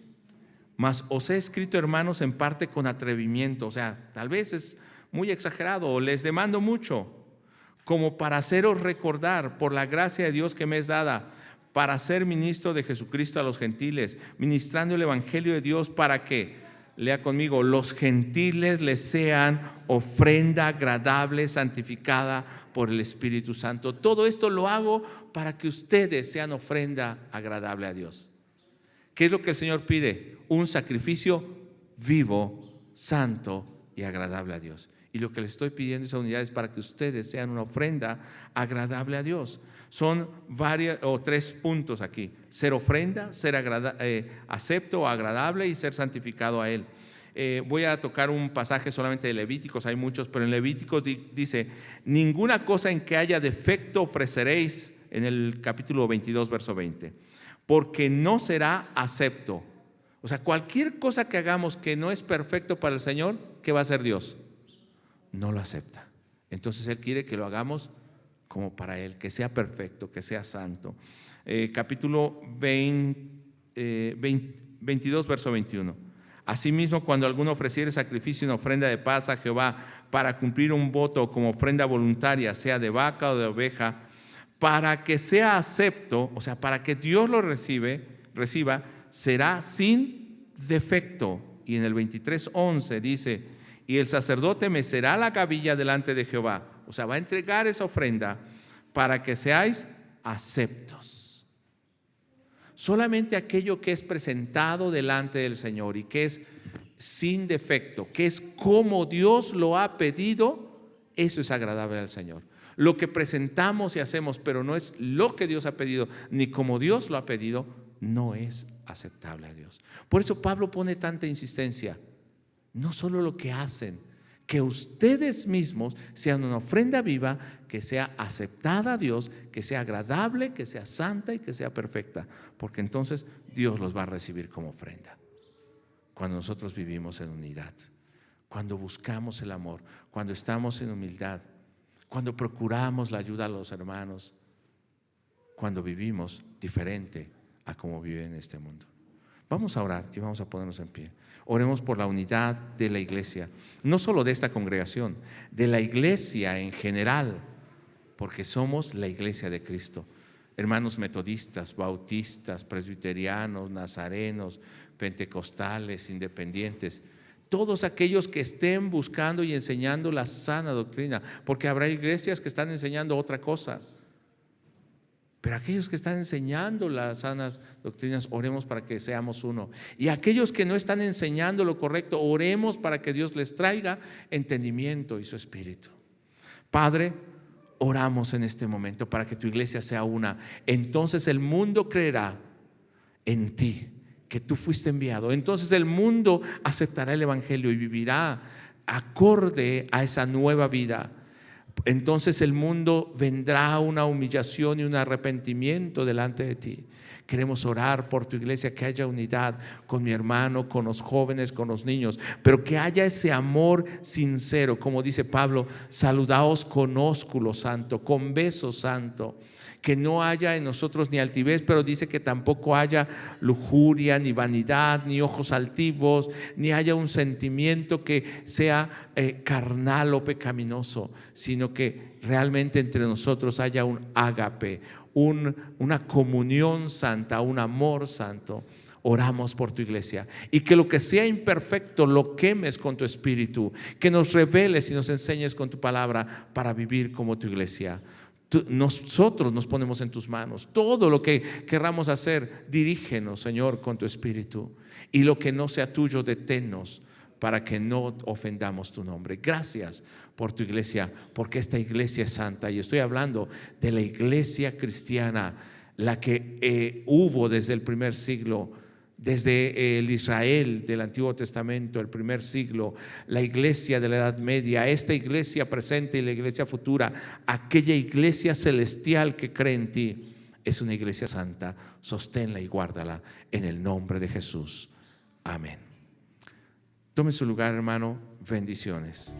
Mas os he escrito, hermanos, en parte con atrevimiento, o sea, tal vez es muy exagerado o les demando mucho, como para haceros recordar por la gracia de Dios que me es dada, para ser ministro de Jesucristo a los gentiles, ministrando el evangelio de Dios para que, lea conmigo, los gentiles les sean ofrenda agradable, santificada por el Espíritu Santo. Todo esto lo hago para que ustedes sean ofrenda agradable a Dios. ¿Qué es lo que el Señor pide? Un sacrificio vivo, santo y agradable a Dios. Y lo que le estoy pidiendo esa unidad es para que ustedes sean una ofrenda agradable a Dios. Son tres puntos aquí: ser ofrenda, ser acepto o agradable y ser santificado a Él. Voy a tocar un pasaje solamente de Levíticos, hay muchos, pero en Levíticos dice: ninguna cosa en que haya defecto ofreceréis, en el capítulo 22, verso 20, porque no será acepto. O sea, cualquier cosa que hagamos que no es perfecto para el Señor, ¿qué va a hacer Dios? No lo acepta. Entonces Él quiere que lo hagamos como para Él, que sea perfecto, que sea santo. Capítulo 22, verso 21. Asimismo, cuando alguno ofreciere sacrificio en ofrenda de paz a Jehová para cumplir un voto como ofrenda voluntaria, sea de vaca o de oveja, para que sea acepto, o sea, para que Dios lo reciba, será sin defecto. Y en el 23:11 dice: y el sacerdote mecerá la gavilla delante de Jehová. O sea, va a entregar esa ofrenda para que seáis aceptos. Solamente aquello que es presentado delante del Señor y que es sin defecto, que es como Dios lo ha pedido, eso es agradable al Señor. Lo que presentamos y hacemos, pero no es lo que Dios ha pedido, ni como Dios lo ha pedido, no es aceptable a Dios. Por eso Pablo pone tanta insistencia: no solo lo que hacen, que ustedes mismos sean una ofrenda viva, que sea aceptada a Dios, que sea agradable, que sea santa y que sea perfecta, porque entonces Dios los va a recibir como ofrenda. Cuando nosotros vivimos en unidad, cuando buscamos el amor, cuando estamos en humildad, cuando procuramos la ayuda a los hermanos, cuando vivimos diferente a como vive en este mundo. Vamos a orar y vamos a ponernos en pie. Oremos por la unidad de la iglesia, no solo de esta congregación, de la iglesia en general, porque somos la iglesia de Cristo. Hermanos metodistas, bautistas, presbiterianos, nazarenos, pentecostales, independientes, todos aquellos que estén buscando y enseñando la sana doctrina, porque habrá iglesias que están enseñando otra cosa. Pero aquellos que están enseñando las sanas doctrinas, oremos para que seamos uno. Y aquellos que no están enseñando lo correcto, oremos para que Dios les traiga entendimiento y su espíritu. Padre, oramos en este momento para que tu iglesia sea una. Entonces el mundo creerá en ti, que tú fuiste enviado. Entonces el mundo aceptará el evangelio y vivirá acorde a esa nueva vida. Entonces el mundo vendrá una humillación y un arrepentimiento delante de ti. Queremos orar por tu iglesia, que haya unidad con mi hermano, con los jóvenes, con los niños, pero que haya ese amor sincero, como dice Pablo: saludaos con ósculo santo, con beso santo. Que no haya en nosotros ni altivez, pero dice que tampoco haya lujuria, ni vanidad, ni ojos altivos, ni haya un sentimiento que sea carnal o pecaminoso, sino que realmente entre nosotros haya un ágape, una comunión santa, un amor santo. Oramos por tu iglesia, y que lo que sea imperfecto lo quemes con tu espíritu, que nos reveles y nos enseñes con tu palabra para vivir como tu iglesia. Nosotros nos ponemos en tus manos. Todo lo que querramos hacer, dirígenos, Señor, con tu espíritu, y lo que no sea tuyo, deténnos para que no ofendamos tu nombre. Gracias por tu iglesia, porque esta iglesia es santa, y estoy hablando de la iglesia cristiana, la que hubo desde el primer siglo, desde el Israel del Antiguo Testamento, el primer siglo, la iglesia de la Edad Media, esta iglesia presente y la iglesia futura, aquella iglesia celestial que cree en ti, es una iglesia santa. Sosténla y guárdala en el nombre de Jesús. Amén. Tome su lugar, hermano. Bendiciones.